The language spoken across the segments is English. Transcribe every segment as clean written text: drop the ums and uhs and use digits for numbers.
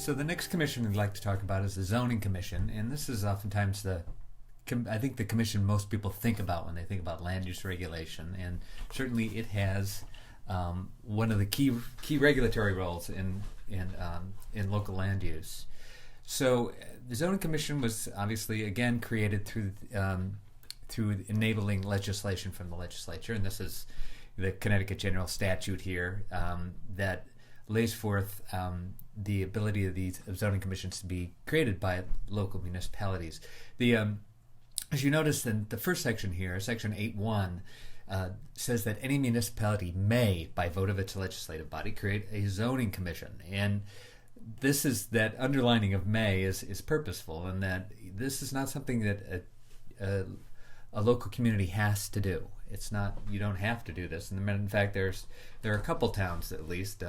So the next commission we'd like to talk about is the zoning commission, and this is oftentimes I think the commission most people think about when they think about land use regulation, and certainly it has one of the key regulatory roles in local land use. So the zoning commission was obviously again created through enabling legislation from the legislature, and this is the Connecticut General Statute here that lays forth the ability of these zoning commissions to be created by local municipalities. As you notice in the first section here, section 8.1, says that any municipality may, by vote of its legislative body, create a zoning commission. And this is that underlining of may is purposeful, and that this is not something that a local community has to do. It's not, you don't have to do this. And in fact, there are a couple towns, at least,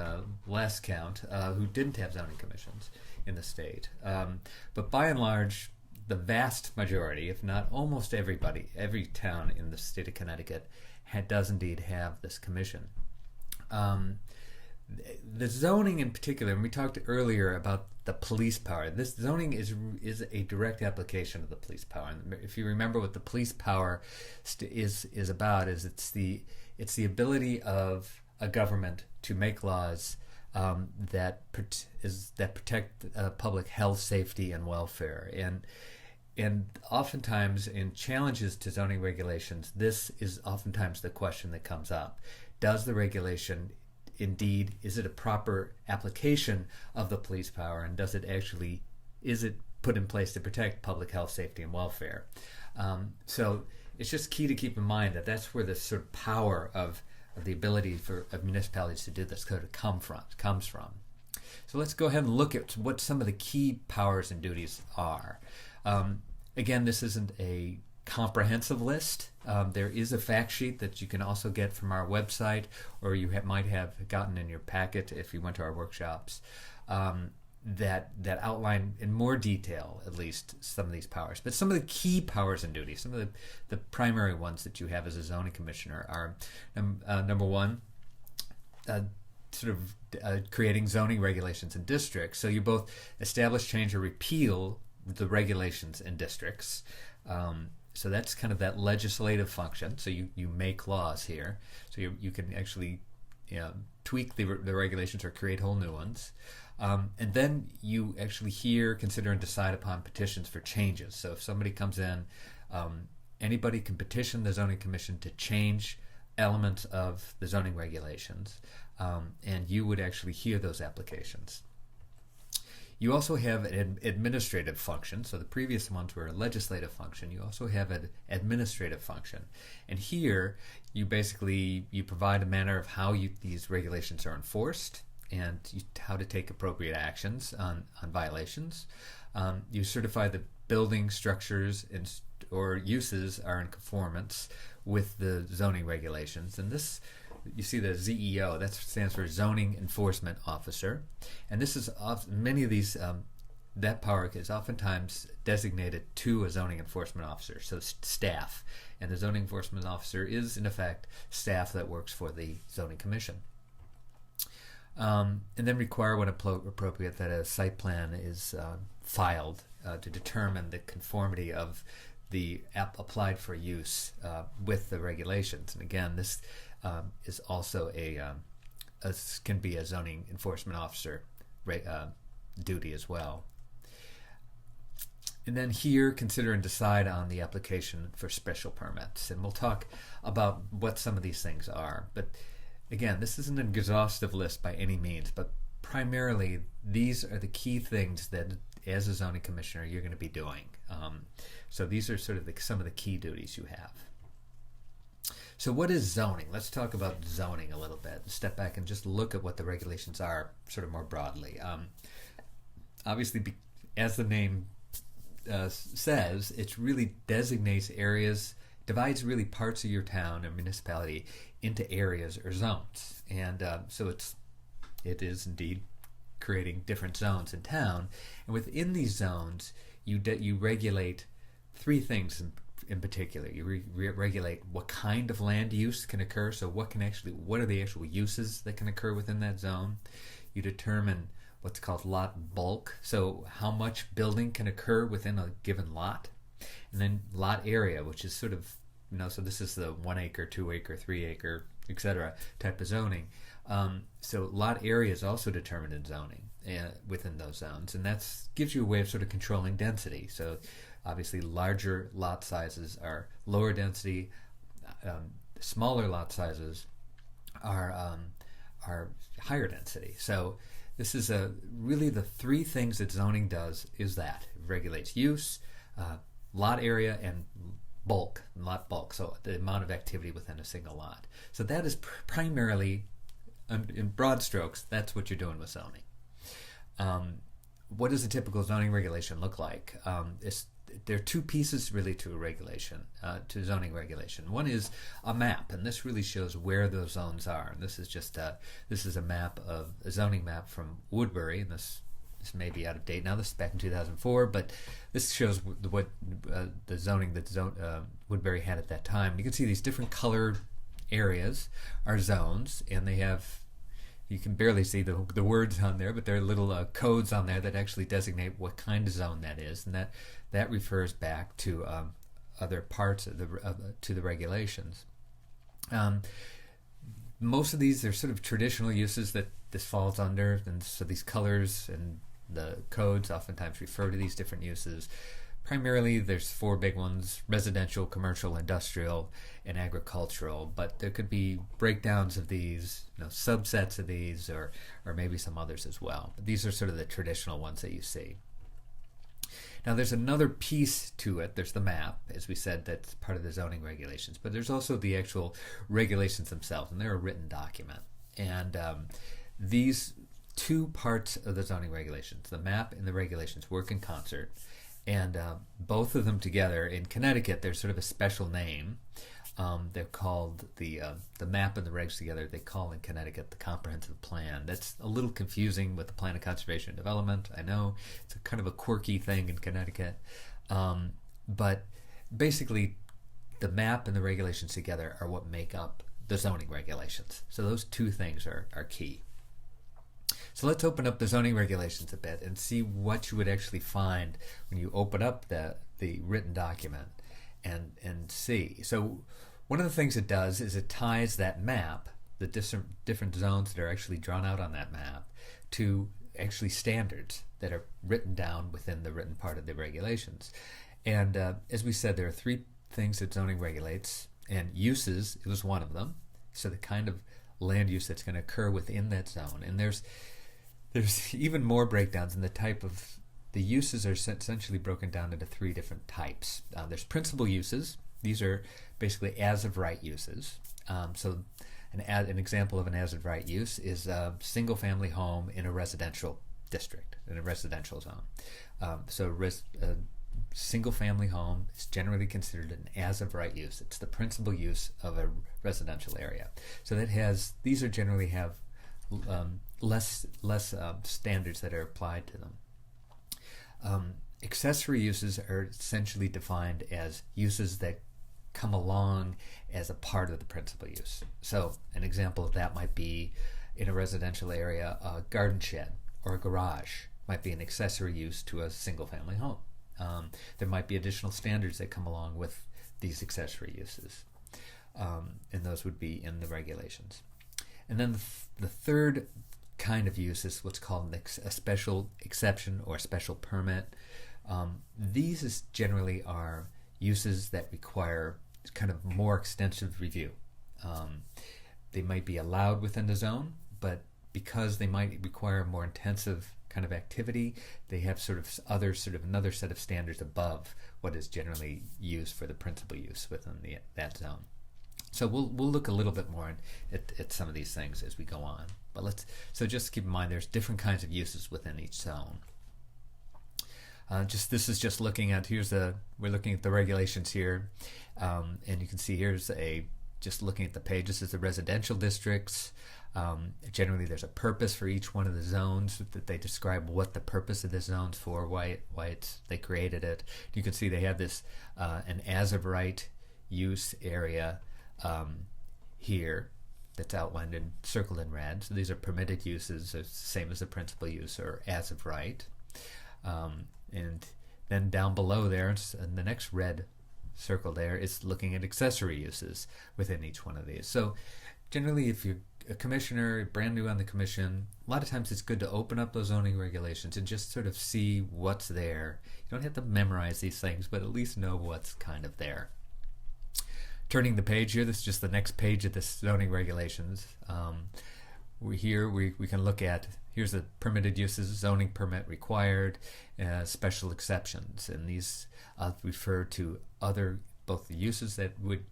last count, who didn't have zoning commissions in the state. But by and large, the vast majority, if not almost every town in the state of Connecticut does indeed have this commission. The zoning in particular, and we talked earlier about the police power. This zoning is a direct application of the police power. And if you remember what the police power is about, it's the ability of a government to make laws that protect public health, safety, and welfare. And oftentimes in challenges to zoning regulations, this is oftentimes the question that comes up. Does the regulation indeed, is it a proper application of the police power, and is it put in place to protect public health, safety, and welfare? So it's just key to keep in mind that that's where the sort of power of the ability of municipalities to do this comes from. So let's go ahead and look at what some of the key powers and duties are. Again, this isn't a comprehensive list. There is a fact sheet that you can also get from our website, or you might have gotten in your packet if you went to our workshops, that outline in more detail, at least, some of these powers. But some of the key powers and duties, some of the primary ones that you have as a zoning commissioner are, number one, creating zoning regulations in districts. So you both establish, change, or repeal the regulations in districts. So that's kind of that legislative function. So you make laws here. So you can actually tweak the regulations or create whole new ones. And then you actually consider and decide upon petitions for changes. So if somebody comes in, anybody can petition the zoning commission to change elements of the zoning regulations, and you would actually hear those applications. You also have an administrative function. So the previous ones were a legislative function. You also have an administrative function. And here, you provide a manner of how these regulations are enforced, and how to take appropriate actions on violations. You certify that building structures or uses are in conformance with the zoning regulations. And this, you see the ZEO, that stands for Zoning Enforcement Officer. And this is many of these, that power is oftentimes designated to a zoning enforcement officer, so staff. And the zoning enforcement officer is, in effect, staff that works for the zoning commission. And then require, when appropriate, that a site plan is filed to determine the conformity of the applied for use with the regulations. And again, this is also can be a zoning enforcement officer duty as well. And then here, consider and decide on the application for special permits. And we'll talk about what some of these things are. But again, this isn't an exhaustive list by any means, but primarily these are the key things that, as a zoning commissioner, you're going to be doing. So these are sort of some of the key duties you have. So what is zoning? Let's talk about zoning a little bit. Step back and just look at what the regulations are sort of more broadly. Obviously, as the name says, it really designates areas, divides really parts of your town or municipality into areas or zones. And so it is indeed creating different zones in town. And within these zones, you regulate three things in particular. You regulate what kind of land use can occur, so what are the actual uses that can occur within that zone. You determine what's called lot bulk, so how much building can occur within a given lot, and then lot area, which is sort of, so this is the 1 acre, 2 acre, 3 acre, etc. type of zoning. So lot area is also determined in zoning within those zones, and that gives you a way of sort of controlling density. So obviously larger lot sizes are lower density, smaller lot sizes are higher density. So this is really the three things that zoning does is that it regulates use, lot area, and lot bulk, so the amount of activity within a single lot. So that is primarily, in broad strokes, that's what you're doing with zoning. What does a typical zoning regulation look like? There are two pieces really to a regulation, to zoning regulation. One is a map, and this really shows where those zones are. And this is just this is a zoning map from Woodbury, and this may be out of date now. This is back in 2004, but this shows what the zoning that Woodbury had at that time. You can see these different colored areas are zones, and they have, you can barely see the words on there, but there are little codes on there that actually designate what kind of zone that is, and that refers back to other parts of the regulations. Most of these are sort of traditional uses that this falls under, and so these colors and the codes oftentimes refer to these different uses. Primarily, there's four big ones: residential, commercial, industrial, and agricultural. But there could be breakdowns of these, subsets of these, or maybe some others as well. But these are sort of the traditional ones that you see. Now, there's another piece to it. There's the map, as we said, that's part of the zoning regulations. But there's also the actual regulations themselves, and they're a written document. And these two parts of the zoning regulations, the map and the regulations, work in concert. And both of them together, in Connecticut, there's sort of a special name. They're called the map and the regs together. They call in Connecticut the comprehensive plan. That's a little confusing with the plan of conservation and development. I know it's kind of a quirky thing in Connecticut, but basically, the map and the regulations together are what make up the zoning regulations. So those two things are key. So let's open up the zoning regulations a bit and see what you would actually find when you open up the written document and see. So one of the things it does is it ties that map, the different zones that are actually drawn out on that map, to actually standards that are written down within the written part of the regulations. And as we said, there are three things that zoning regulates, and uses was one of them. So the kind of land use that's going to occur within that zone. And there's even more breakdowns in the type of, the uses are essentially broken down into three different types. There's principal uses. These are basically as-of-right uses. So an example of an as-of-right use is a single-family home in a residential district, in a residential zone. A single-family home is generally considered an as-of-right use. It's the principal use of a residential area. So these are generally have less standards that are applied to them. Accessory uses are essentially defined as uses that come along as a part of the principal use. So an example of that might be, in a residential area, a garden shed or a garage might be an accessory use to a single-family home. There might be additional standards that come along with these accessory uses, and those would be in the regulations. And then the third kind of use is what's called a special exception or special permit. These generally are uses that require kind of more extensive review. They might be allowed within the zone, but because they might require more intensive kind of activity, they have another set of standards above what is generally used for the principal use within that zone. So we'll look a little bit more at some of these things as we go on. But just keep in mind there's different kinds of uses within each zone. This is just looking at, we're looking at the regulations here, and you can see just looking at the page, this is the residential districts. Generally there's a purpose for each one of the zones that they describe what the purpose of the zone's for, why they created it. You can see they have this an as of right use area here that's outlined and circled in red. So these are permitted uses, same as the principal use or as of right. And then down below there, in the next red circle there, is looking at accessory uses within each one of these. So generally, if you're a commissioner, brand new on the commission, a lot of times it's good to open up those zoning regulations and just sort of see what's there. You don't have to memorize these things, but at least know what's kind of there. Turning the page here, this is just the next page of the zoning regulations. We can look at, here's the permitted uses, zoning permit required, special exceptions, and these refer to both the uses that would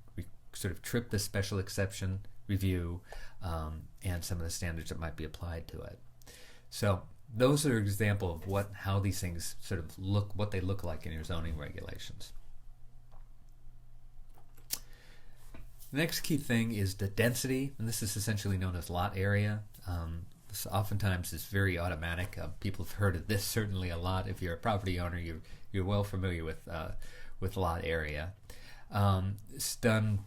sort of trip the special exception review and some of the standards that might be applied to it. So those are an example of how these things sort of look, what they look like in your zoning regulations. The next key thing is the density, and this is essentially known as lot area. This oftentimes is very automatic. People have heard of this certainly a lot. If you're a property owner, you're well familiar with lot area. It's done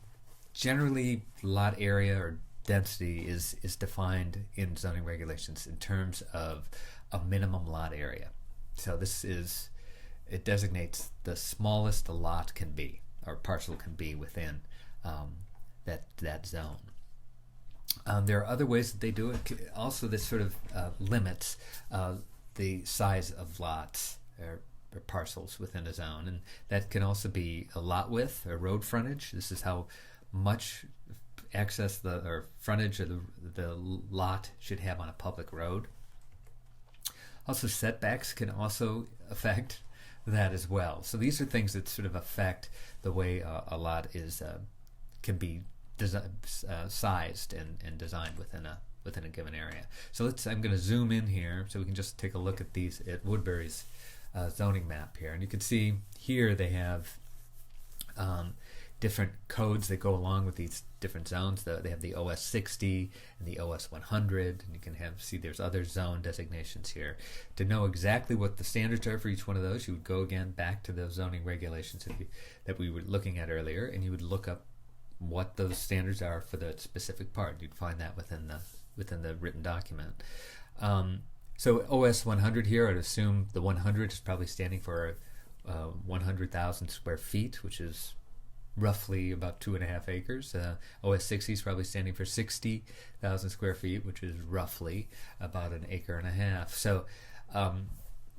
generally. Lot area or density is defined in zoning regulations in terms of a minimum lot area. So it designates the smallest a lot can be or parcel can be within that zone. There are other ways that they do it. Also, this sort of limits the size of lots or parcels within a zone, and that can also be a lot width or road frontage. This is how much access or frontage of the lot should have on a public road. Also, setbacks can also affect that as well. So these are things that sort of affect the way a lot can be sized and designed within a given area. So I'm going to zoom in here so we can just take a look at these at Woodbury's zoning map here, and you can see here they have different codes that go along with these different zones. They have the OS 60 and the OS 100, and you can see there's other zone designations here. To know exactly what the standards are for each one of those, you would go again back to those zoning regulations that we were looking at earlier, and you would look up what those standards are for the specific part. You'd find that within the written document. So OS 100 here, I'd assume the 100 is probably standing for 100,000 square feet, which is roughly about 2.5 acres. OS 60 is probably standing for 60,000 square feet, which is roughly about 1.5 acres. So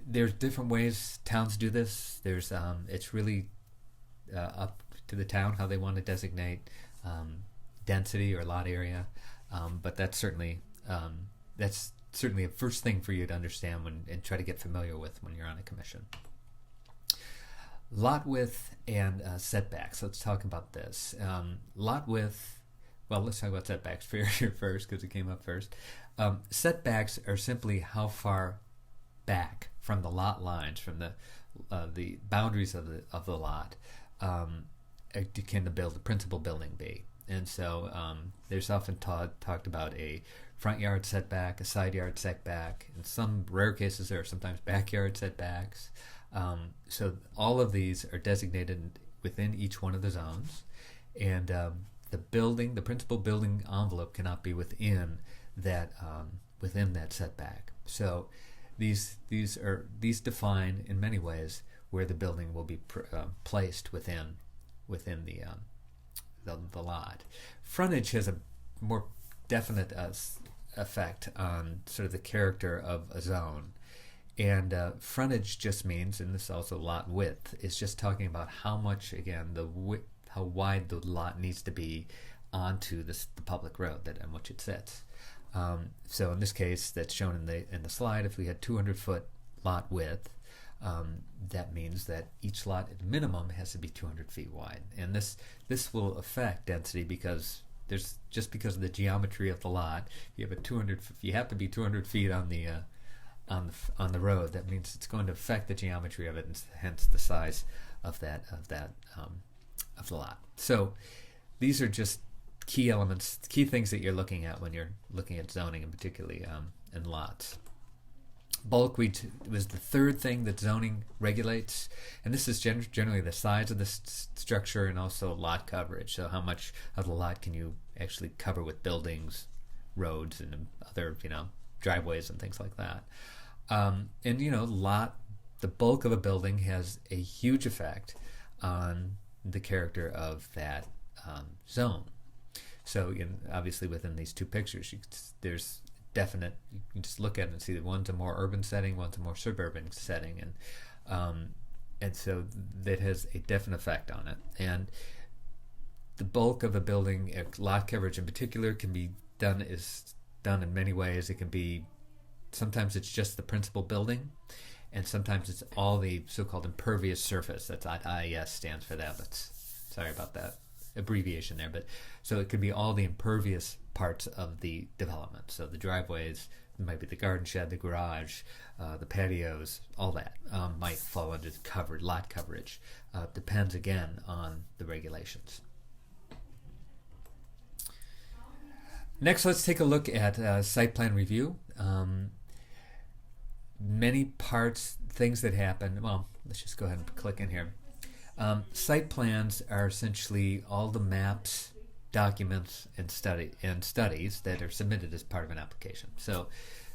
there's different ways towns do this. It's really up to the town how they want to designate density or lot area, but that's certainly a first thing for you to understand and try to get familiar with when you're on a commission. Lot width and setbacks. Let's talk about this. Lot width. Well, let's talk about setbacks here first because it came up first. Setbacks are simply how far back from the lot lines, from the boundaries of the lot, can the principal building be. And so there's often talked about a front yard setback, a side yard setback. In some rare cases, there are sometimes backyard setbacks. So all of these are designated within each one of the zones, and the principal building envelope cannot be within that setback. So these define in many ways where the building will be placed within the lot. Frontage has a more definite effect on sort of the character of a zone. And frontage just means, and this is also lot width, is just talking about how much, again, how wide the lot needs to be onto the public road on which it sits. So in this case, that's shown in the slide. If we had 200-foot lot width, that means that each lot at minimum has to be 200 feet wide, and this will affect density because of the geometry of the lot. You have to be 200 feet on the road. That means it's going to affect the geometry of it, and hence the size of the lot. So these are just key elements, key things that you're looking at when you're looking at zoning, and particularly in lots. Bulk was the third thing that zoning regulates, and this is generally the size of the structure and also lot coverage. So how much of the lot can you actually cover with buildings, roads, and other driveways and things like that. And the bulk of a building has a huge effect on the character of that zone. So obviously within these two pictures, there's definite. You can just look at it and see that one's a more urban setting, one's a more suburban setting, and so that has a definite effect on it. And the bulk of a building, lot coverage in particular, can be done in many ways. It can be sometimes it's just the principal building, and sometimes it's all the so-called impervious surface. That's what IES stands for that. But sorry about that abbreviation there. But so it could be all the impervious parts of the development. So the driveways, it might be the garden shed, the garage, the patios, all that might fall under covered lot coverage. Depends again on the regulations. Next, let's take a look at site plan review. Many parts, things that happen. Well, let's just go ahead and click in here. Site plans are essentially all the maps, documents, and studies that are submitted as part of an application. So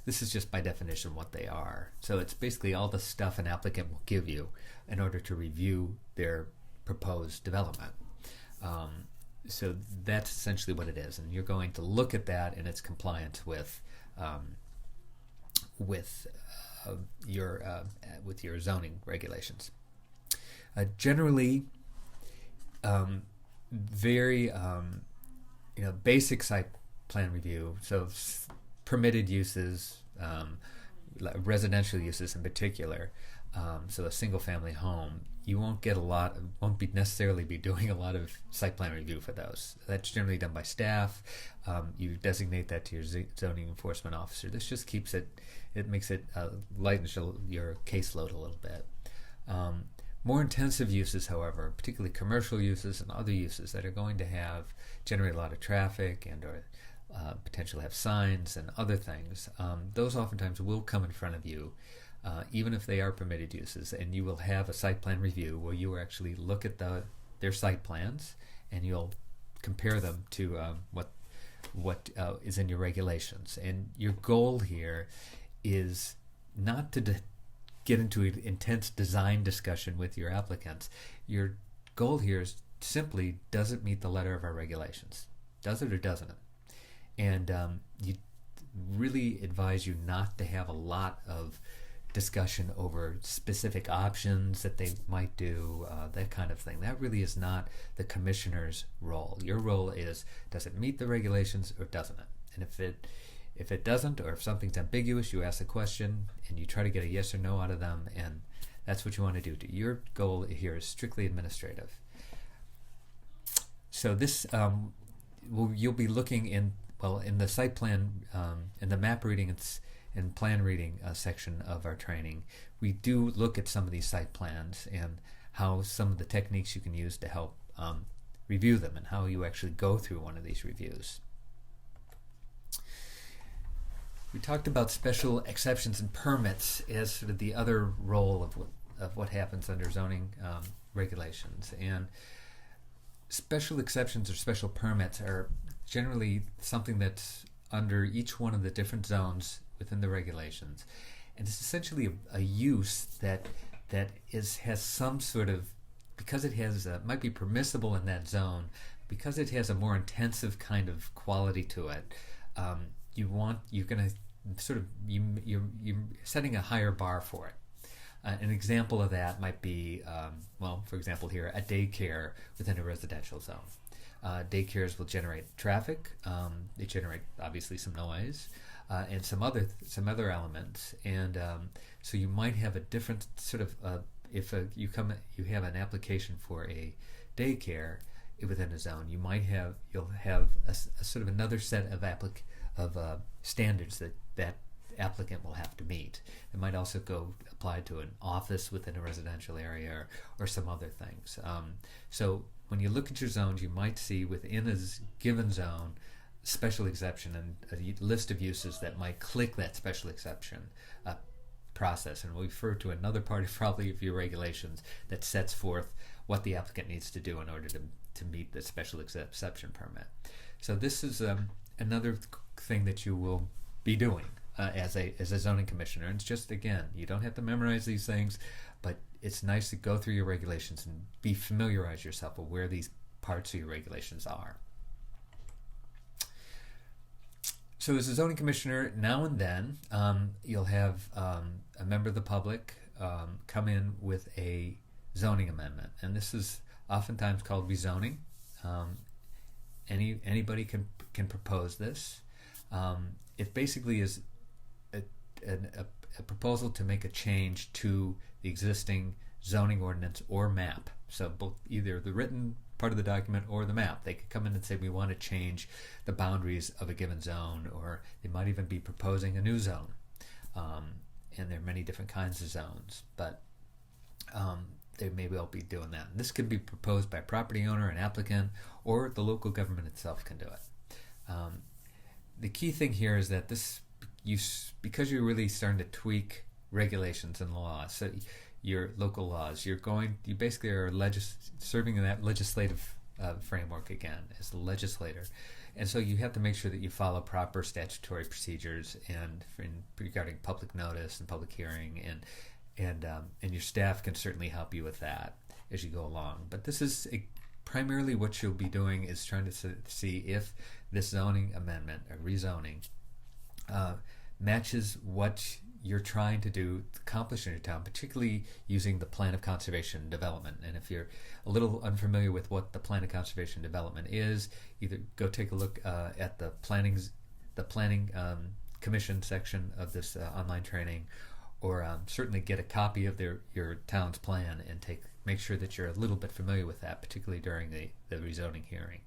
this is just by definition what they are. So it's basically all the stuff an applicant will give you in order to review their proposed development. So that's essentially what it is, and you're going to look at that in its compliance with your zoning regulations. Generally, very basic site plan review. So permitted uses, residential uses in particular. So a single-family home, you won't necessarily be doing a lot of site plan review for those. That's generally done by staff. You designate that to your zoning enforcement officer. This just keeps it makes it lightens your caseload a little bit. More intensive uses, however, particularly commercial uses and other uses that are going to generate a lot of traffic and or potentially have signs and other things, those oftentimes will come in front of you. Even if they are permitted uses, and you will have a site plan review where you actually look at their site plans and you'll compare them to what is in your regulations. And your goal here is not to get into an intense design discussion with your applicants. Your goal here is simply, does it meet the letter of our regulations? Does it or doesn't it? And you really advise you not to have a lot of discussion over specific options that they might do, that kind of thing. That really is not the commissioner's role. Your role is, does it meet the regulations or doesn't it? And if it doesn't, or if something's ambiguous, you ask a question and you try to get a yes or no out of them, and that's what you want to do. Your goal here is strictly administrative. So this you'll be looking in the site plan, in the map reading and plan reading section of our training. We do look at some of these site plans and how some of the techniques you can use to help review them and how you actually go through one of these reviews. We talked about special exceptions and permits as sort of the other role of what happens under zoning regulations. And special exceptions or special permits are generally something that's under each one of the different zones within the regulations, and it's essentially a use that has some sort of, because it has might be permissible in that zone, because it has a more intensive kind of quality to it. You're setting a higher bar for it. An example of that might be, for example here, a daycare within a residential zone. Daycares will generate traffic. They generate obviously some noise and some other elements. And so you might have a different sort of if you have an application for a daycare within a zone, you'll have a sort of another set of standards that applicant will have to meet. It might also apply to an office within a residential area or some other things. So when you look at your zones, you might see within a given zone special exception and a list of uses that might click that special exception. process, and we'll refer to another part of probably of your regulations that sets forth what the applicant needs to do in order to meet the special exception permit. So this is another thing that you will be doing as a zoning commissioner. And it's just, again, you don't have to memorize these things, but it's nice to go through your regulations and familiarize yourself with where these parts of your regulations are. So as a zoning commissioner, now and then you'll have a member of the public come in with a zoning amendment, and this is oftentimes called rezoning. Anybody can propose this. It basically is a proposal to make a change to the existing zoning ordinance or map. So both either the written part of the document or the map. They could come in and say, we want to change the boundaries of a given zone, or they might even be proposing a new zone. And there are many different kinds of zones, but they may well be doing that. And this can be proposed by a property owner, an applicant, or the local government itself can do it. The key thing here is that because you're really starting to tweak regulations and laws, so your local laws, you basically are serving in that legislative framework again as the legislator, and so you have to make sure that you follow proper statutory procedures and regarding public notice and public hearing, and your staff can certainly help you with that as you go along. But this is primarily what you'll be doing is trying to see if this zoning amendment or rezoning matches what you're trying to accomplish in your town, particularly using the Plan of Conservation and Development. And if you're a little unfamiliar with what the Plan of Conservation and Development is, either go take a look at the planning commission section of this online training, or certainly get a copy of your town's plan and make sure that you're a little bit familiar with that, particularly during the rezoning hearing.